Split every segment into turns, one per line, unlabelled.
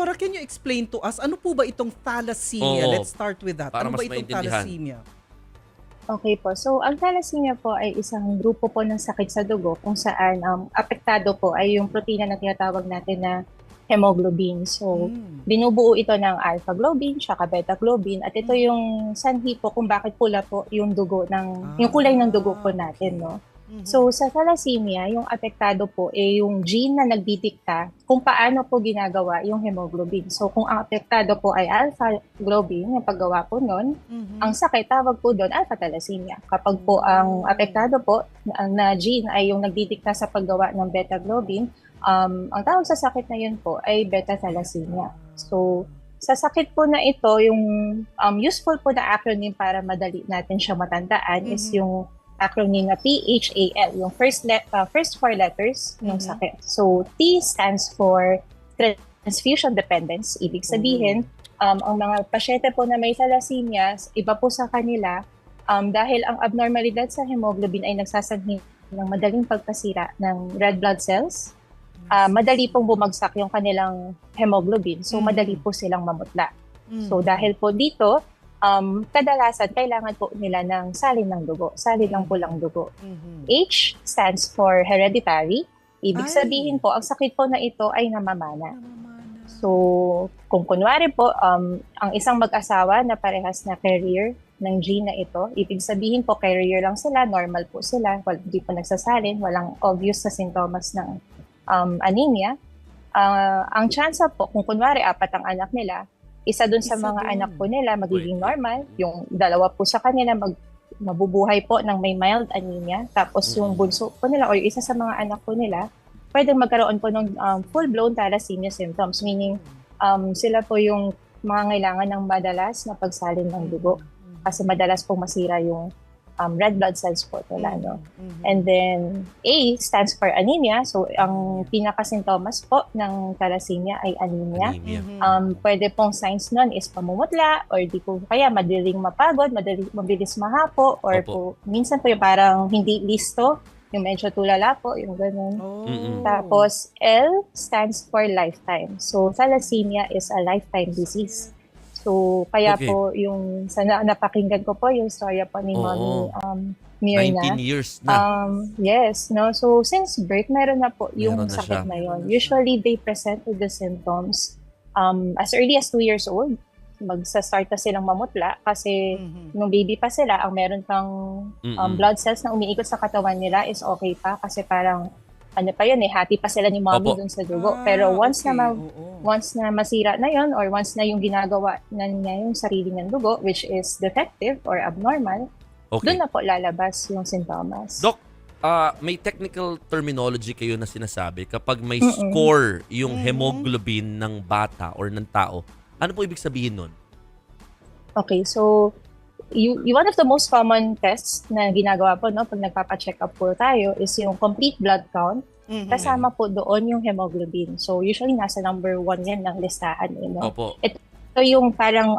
Doktora, can you explain to us, ano po ba itong thalassemia?
Oo,
Let's start with that.
para
Ano ba
mas
itong
maintindihan.
thalassemia?
Okay po. So, ang thalassemia po ay isang grupo po ng sakit sa dugo kung saan apektado po ay yung protina na tinatawag natin na hemoglobin. So, binubuo ito ng alpha globin, tsaka beta globin, at ito yung sanhi po kung bakit pula po yung dugo yung kulay ng dugo po natin, no? So, sa thalassemia, yung apektado po ay yung gene na nagdidikta kung paano po ginagawa yung hemoglobin. So, kung ang apektado po ay alpha globin, yung paggawa po nun, ang sakit, tawag po doon alpha thalassemia. Kapag po ang apektado po na gene ay yung nagdidikta sa paggawa ng beta globin, ang tawag sa sakit na yun po ay beta thalassemia. So, sa sakit po na ito, yung useful po na acronym para madali natin siya matandaan is yung acronym na PHAL, yung first four letters ng sakit. So, T stands for transfusion dependence. Ibig sabihin, ang mga pasyente po na may thalassemia, iba po sa kanila, dahil ang abnormalidad sa hemoglobin ay nagsasanhi ng madaling pagkasira ng red blood cells, madali pong bumagsak yung kanilang hemoglobin. So, madali po silang mamutla. So, dahil po dito, kadalasan kailangan po nila ng salin ng dugo, salin ng pulang dugo. H stands for hereditary. Ibig sabihin po, ang sakit po na ito ay namamana. So, kung kunwari po, ang isang mag-asawa na parehas na carrier ng gene na ito, ibig sabihin po, carrier lang sila, normal po sila, hindi po nagsasalin, walang obvious na sintomas ng anemia. Ang chance po, kung kunwari, 4 ang anak nila, isa dun sa mga anak po nila magiging normal, yung 2 po sa kanila mabubuhay po ng may mild anemia, tapos yung bunso po nila o yung isa sa mga anak po nila, pwedeng magkaroon po ng full-blown thalassemia symptoms, meaning sila po yung mga kailangan ng madalas na pagsalin ng dugo kasi madalas pong masira yung red blood cells po nila, no? And then, A stands for anemia. So, ang pinaka-sintomas po ng thalassemia ay anemia. Pwede pong signs nun is pamumutla or di po kaya madaling mapagod, mabilis mahapo, or po, minsan po yung parang hindi listo, yung medyo tulala po, yung ganun. Tapos, L stands for lifetime. So, thalassemia is a lifetime disease. So, kaya po yung napakinggan ko po yung storya po ni Mommy Myrna.
19 years na.
Yes, no. So, since birth, meron na po yung
Meron na
sakit
siya.
na yon. Usually, they present with the symptoms as early as 2 years old. Magsa-start na silang mamutla kasi nung baby pa sila, ang meron pang blood cells na umiikot sa katawan nila is okay pa kasi parang ano pa yun hati pa sila ni mommy dun sa dugo. Pero once na masira na yun or once na yung ginagawa na niya yung sarili ng dugo, which is defective or abnormal, dun na po lalabas yung sintomas.
Doc, may technical terminology kayo na sinasabi kapag may score yung hemoglobin ng bata or ng tao. Ano po ibig sabihin nun?
Okay, so one of the most common tests na ginagawa po pag nagpapa-check up po tayo is yung complete blood count. Kasama po doon yung hemoglobin. So usually nasa number 1 yan ng listahan. Ito yung parang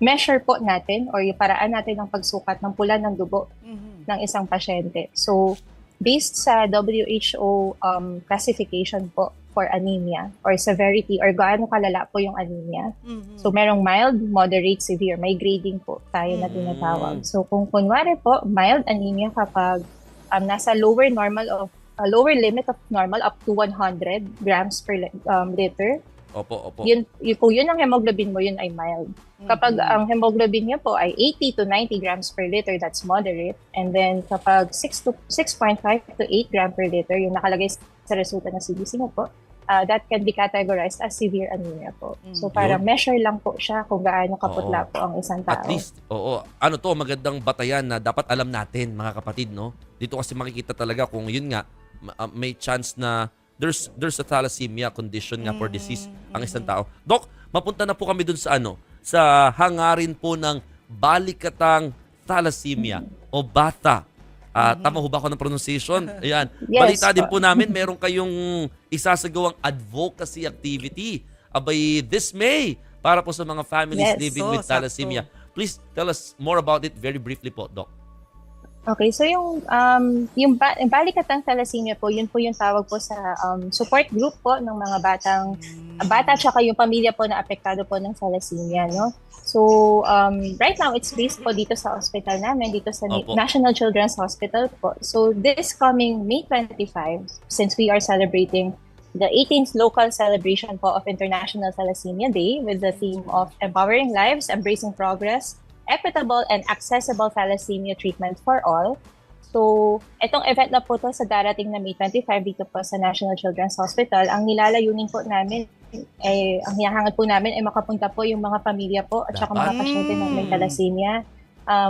measure po natin or yung paraan natin ng pagsukat ng pula ng dugo ng isang pasyente. So based sa WHO classification po for anemia or severity or gaano kalala po yung anemia. So merong mild, moderate, severe. May grading po tayo na tinatawag. So kung kunwari po, mild anemia kapag nasa lower limit of normal up to 100 grams per liter. Kung yun ang hemoglobin mo, yun ay mild. Kapag ang hemoglobin niya po ay 80 to 90 grams per liter, that's moderate. And then kapag 6.5 to 8 grams per liter, yung nakalagay sa resulta ng CBC mo po, that can be categorized as severe anemia po. So parang measure lang po siya kung gaano kaputla po ang isang tao.
At least, ano to, magandang batayan na dapat alam natin mga kapatid, no? Dito kasi makikita talaga kung yun nga, may chance na there's a thalassemia condition nga for disease ang isang tao. Doc, mapunta na po kami dun sa sa hangarin po ng balikatang thalassemia o BATA. Tama ho ba ako ng pronunciation? Ayan.
Yes,
Balita din po namin, meron kayong isasagawang advocacy activity abay this May para po sa mga families living with thalassemia. Please tell us more about it very briefly po, Doc.
Okay, so yung balikatang thalassemia po, yun po yung tawag po sa support group po ng mga bata tsaka yung pamilya po na apektado po ng thalassemia, no? So, right now, it's based po dito sa hospital namin, dito sa
Opo.
National Children's Hospital po. So, this coming May 25, since we are celebrating the 18th local celebration po of International Thalassemia Day with the theme of Empowering Lives, Embracing Progress, Equitable and Accessible Thalassemia Treatment for All. So, itong event na po to sa darating na May 25 dito po sa National Children's Hospital, ang nilalayunin po namin ang hinahangad po namin ay makapunta po yung mga pamilya po at saka mga pasyente na may thalassemia.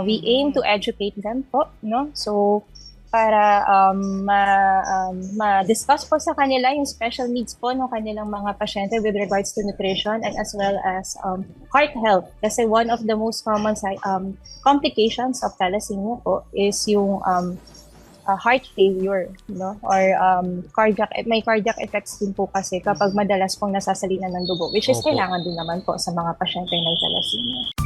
We aim to educate them po, no? So, para ma-discuss po sa kanila yung special needs po ng kanilang mga pasyente with regards to nutrition and as well as heart health. Kasi one of the most common complications of thalassemia po is yung heart failure, no? Or may cardiac effects din po kasi kapag madalas pong nasasalina ng dugo, which is
Opo.
kailangan din naman po sa mga pasyente may thalassemia.